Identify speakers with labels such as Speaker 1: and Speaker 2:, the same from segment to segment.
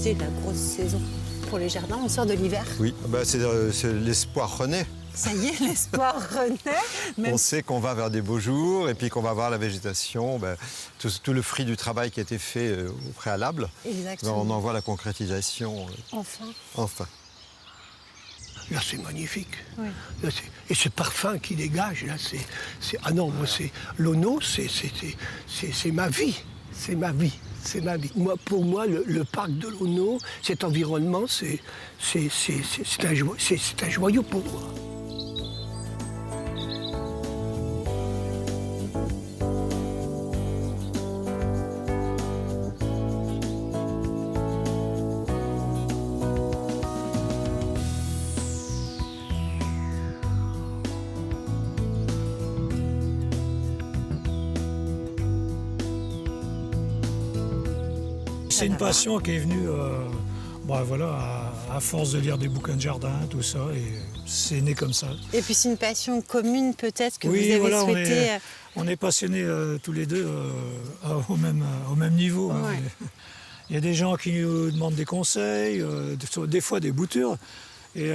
Speaker 1: C'est la grosse saison pour les jardins. On sort de l'hiver.
Speaker 2: Oui, c'est l'espoir renaît.
Speaker 1: Ça y est, l'espoir renaît.
Speaker 2: On sait qu'on va vers des beaux jours et puis qu'on va voir la végétation, tout le fruit du travail qui a été fait au préalable.
Speaker 1: Exactement.
Speaker 2: On en voit la concrétisation.
Speaker 1: Enfin.
Speaker 3: Là, c'est magnifique.
Speaker 1: Oui.
Speaker 3: Là, et ce parfum qui dégage, là, ah non, moi, l'Auneau, c'est ma vie. C'est ma vie. C'est ma vie. Pour moi, le parc de l'Auneau, cet environnement, c'est un joyau pour moi.
Speaker 4: C'est une passion qui est venue à force de lire des bouquins de jardin, tout ça, et c'est né comme ça.
Speaker 1: Et puis c'est une passion commune peut-être que
Speaker 4: Oui,
Speaker 1: vous avez souhaité...
Speaker 4: On est passionnés tous les deux au même niveau.
Speaker 1: Ouais.
Speaker 4: Hein. Il y a des gens qui nous demandent des conseils, des fois des boutures, et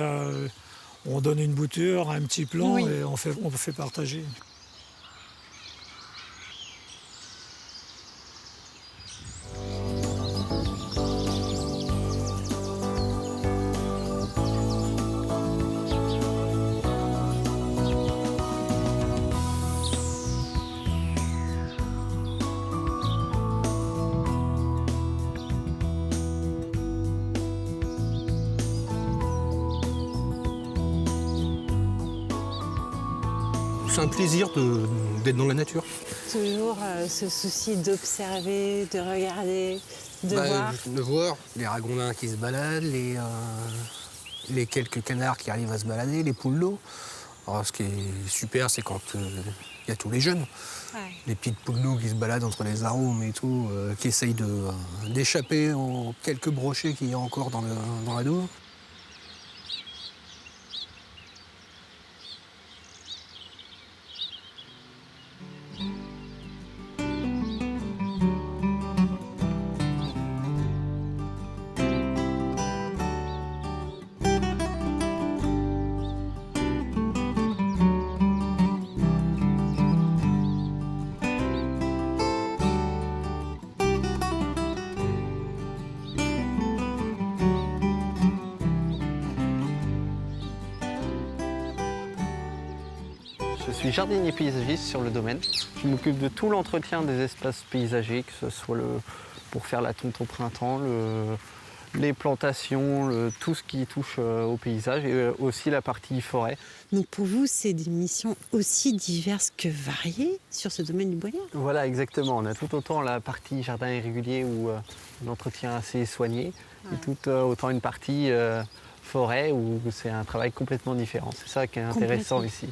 Speaker 4: on donne une bouture, un petit plan,
Speaker 1: Oui.
Speaker 4: et on fait partager.
Speaker 5: C'est un plaisir d'être dans la nature.
Speaker 1: Toujours ce souci d'observer, de regarder, de voir.
Speaker 5: De voir les ragondins qui se baladent, les quelques canards qui arrivent à se balader, les poules d'eau. Alors, ce qui est super, c'est quand il y a tous les jeunes.
Speaker 1: Ouais.
Speaker 5: Les petites poules d'eau qui se baladent entre les arômes et tout, qui essayent d'échapper aux quelques brochets qu'il y a encore dans la douve.
Speaker 6: Je suis jardinier paysagiste sur le domaine. Je m'occupe de tout l'entretien des espaces paysagers, que ce soit pour faire la tonte au printemps, les plantations, tout ce qui touche au paysage et aussi la partie forêt.
Speaker 1: Donc pour vous, c'est des missions aussi diverses que variées sur ce domaine du Boignard.
Speaker 6: Voilà, exactement. On a tout autant la partie jardin irrégulier où l'entretien assez soigné, et tout autant une partie forêt où c'est un travail complètement différent. C'est ça qui est intéressant ici.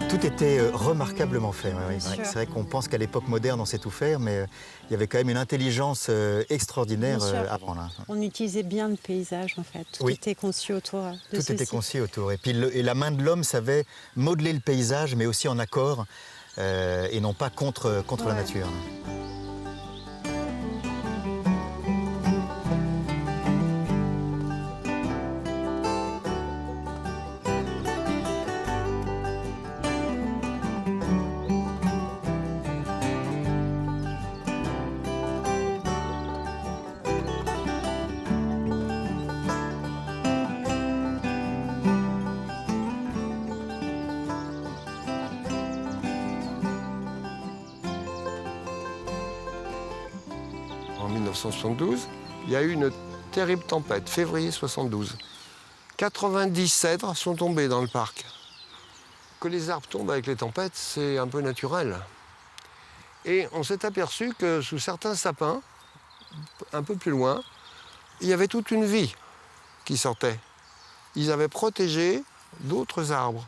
Speaker 7: Tout était remarquablement fait. Oui.
Speaker 1: Bien sûr.
Speaker 7: C'est vrai qu'on pense qu'à l'époque moderne, on sait tout faire, mais il y avait quand même une intelligence extraordinaire
Speaker 1: Bien sûr.
Speaker 7: avant. Là.
Speaker 1: On utilisait bien le paysage en fait. Tout était conçu autour de
Speaker 7: Tout
Speaker 1: ceci.
Speaker 7: était conçu autour. Et puis la main de l'homme savait modeler le paysage, mais aussi en accord, et non pas contre la nature.
Speaker 8: En 1972, il y a eu une terrible tempête, février 72. 90 cèdres sont tombés dans le parc. Que les arbres tombent avec les tempêtes, c'est un peu naturel. Et on s'est aperçu que sous certains sapins, un peu plus loin, il y avait toute une vie qui sortait. Ils avaient protégé d'autres arbres.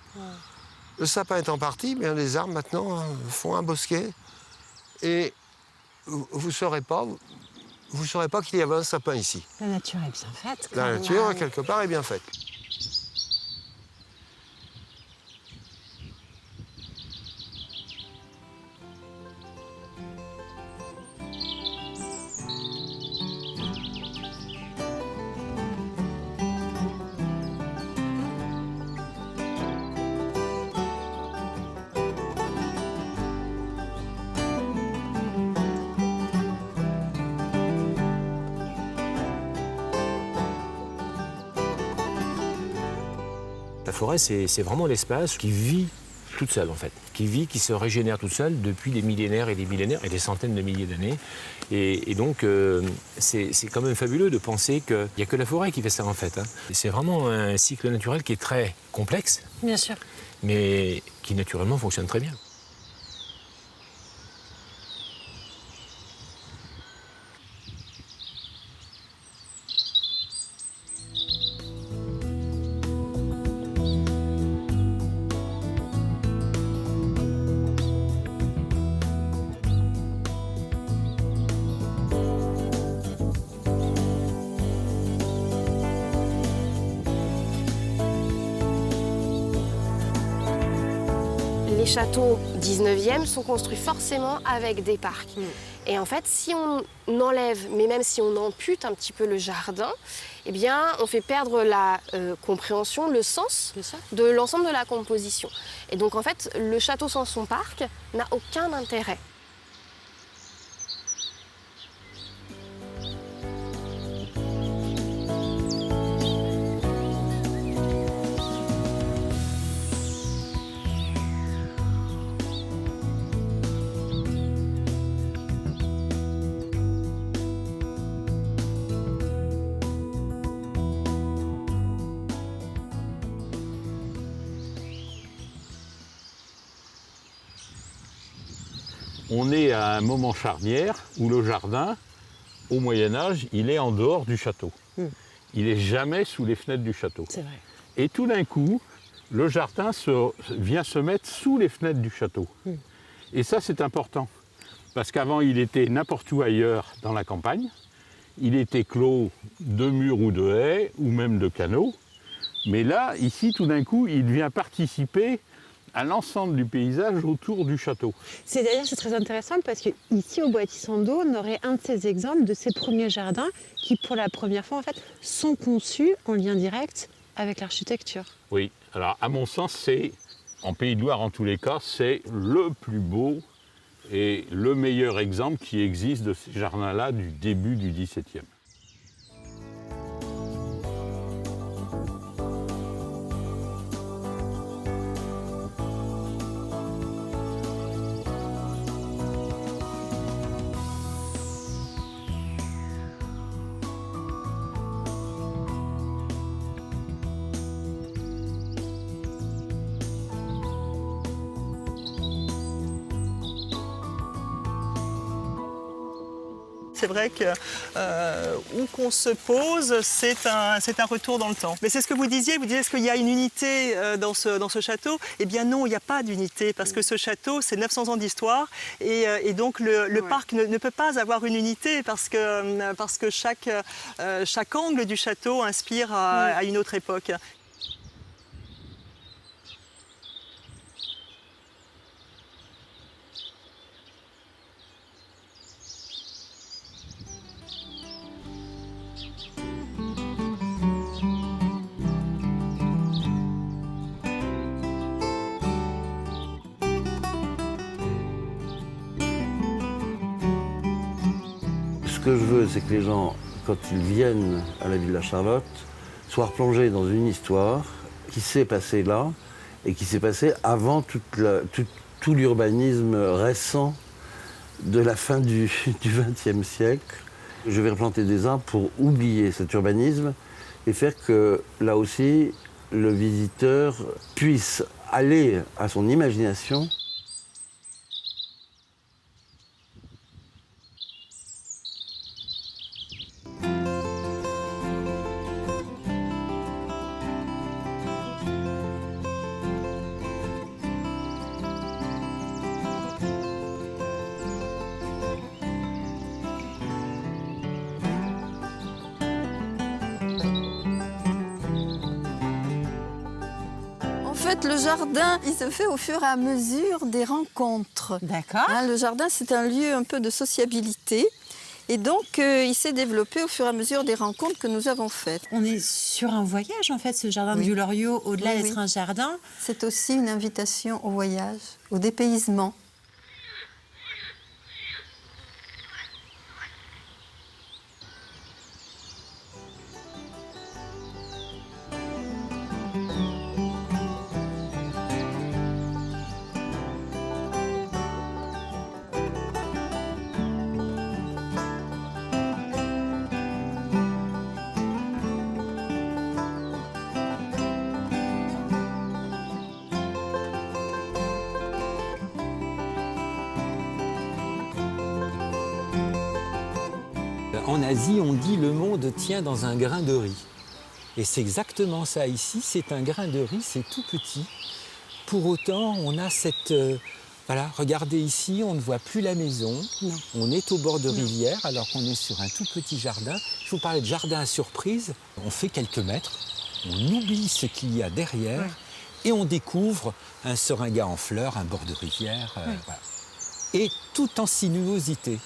Speaker 8: Le sapin étant parti, bien, les arbres maintenant font un bosquet. Et vous ne saurez pas qu'il y avait un sapin ici.
Speaker 1: La nature est bien faite.
Speaker 8: La nature, quelque part, est bien faite.
Speaker 9: La forêt, c'est vraiment l'espace qui vit toute seule, en fait. Qui se régénère toute seule depuis des millénaires et des centaines de milliers d'années. Et donc, c'est quand même fabuleux de penser qu'il n'y a que la forêt qui fait ça, en fait. Hein. C'est vraiment un cycle naturel qui est très complexe.
Speaker 1: Bien sûr.
Speaker 9: Mais qui, naturellement, fonctionne très bien.
Speaker 10: Les châteaux 19e sont construits forcément avec des parcs. Et en fait, si on enlève, mais même si on ampute un petit peu le jardin, eh bien, on fait perdre la compréhension, le sens de l'ensemble de la composition. Et donc, en fait, le château sans son parc n'a aucun intérêt.
Speaker 11: On est à un moment charnière où le jardin, au Moyen-Âge, il est en dehors du château. Il n'est jamais sous les fenêtres du château.
Speaker 1: C'est vrai.
Speaker 11: Et tout d'un coup, le jardin vient se mettre sous les fenêtres du château. Et ça, c'est important. Parce qu'avant, il était n'importe où ailleurs dans la campagne. Il était clos de murs ou de haies, ou même de canaux. Mais là, ici, tout d'un coup, il vient participer à l'ensemble du paysage autour du château.
Speaker 1: D'ailleurs, c'est très intéressant parce qu'ici, au Bois-Tissando, on aurait un de ces exemples de ces premiers jardins qui, pour la première fois, en fait, sont conçus en lien direct avec l'architecture.
Speaker 11: Oui, alors à mon sens, c'est, en Pays de Loire en tous les cas, c'est le plus beau et le meilleur exemple qui existe de ces jardins-là du début du XVIIe.
Speaker 12: C'est vrai que où qu'on se pose, c'est un retour dans le temps. Mais c'est ce que vous disiez est-ce qu'il y a une unité dans ce château? Eh bien non, il n'y a pas d'unité, parce que ce château, c'est 900 ans d'histoire, et donc le parc ne peut pas avoir une unité, parce que chaque angle du château inspire à une autre époque.
Speaker 13: Ce que je veux, c'est que les gens, quand ils viennent à la Villa Charlotte, soient replongés dans une histoire qui s'est passée là et qui s'est passée avant tout l'urbanisme récent de la fin du XXe siècle. Je vais replanter des arbres pour oublier cet urbanisme et faire que, là aussi, le visiteur puisse aller à son imagination.
Speaker 14: fait, le jardin, il se fait au fur et à mesure des rencontres.
Speaker 1: D'accord.
Speaker 14: Le jardin, c'est un lieu un peu de sociabilité. Et donc, il s'est développé au fur et à mesure des rencontres que nous avons faites.
Speaker 1: On est sur un voyage, en fait, ce jardin du Loriot, au-delà d'être un jardin.
Speaker 14: C'est aussi une invitation au voyage, au dépaysement.
Speaker 15: En Asie, on dit le monde tient dans un grain de riz. Et c'est exactement ça ici, c'est un grain de riz, c'est tout petit. Pour autant, on a cette... voilà, regardez ici, on ne voit plus la maison. Non. On est au bord de rivière alors qu'on est sur un tout petit jardin. Je vous parlais de jardin à surprise. On fait quelques mètres, on oublie ce qu'il y a derrière et on découvre un seringa en fleurs, un bord de rivière. Voilà. Et tout en sinuosité.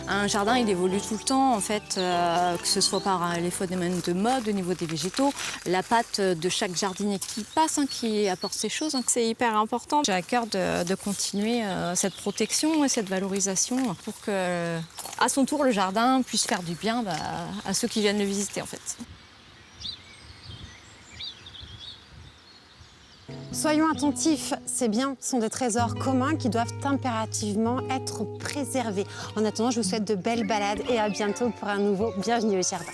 Speaker 16: Un jardin, il évolue tout le temps, en fait, que ce soit par les phénomènes de mode au niveau des végétaux, la patte de chaque jardinier qui passe, qui apporte ces choses. C'est hyper important. J'ai à cœur de continuer cette protection et cette valorisation pour que, à son tour, le jardin puisse faire du bien à ceux qui viennent le visiter, en fait.
Speaker 1: Soyons attentifs, c'est bien, ce sont des trésors communs qui doivent impérativement être préservés. En attendant, je vous souhaite de belles balades et à bientôt pour un nouveau Bienvenue au Jardin.